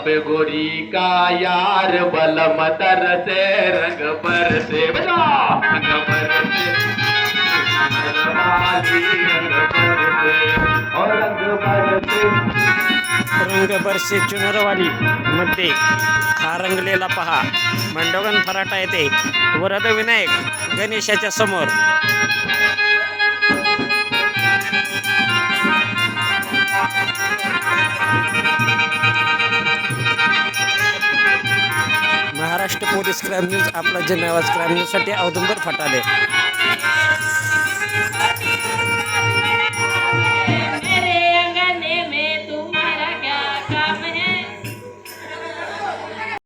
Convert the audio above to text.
पे गोरी का यार बलम तरसे रंग बरसे बजा रंग बरसे रंग बरसे और रंग बरसे रंगबरसे चुनरवाली मध्ये हा रंगलेला पहा मंडोगन फराटा येथे वरद विनायक गणेशाच्या समोर महाराष्ट्र पोलीस क्राईम न्यूज आपला जनआवाज क्राईम न्यूजसाठी औदुंबर फटाले.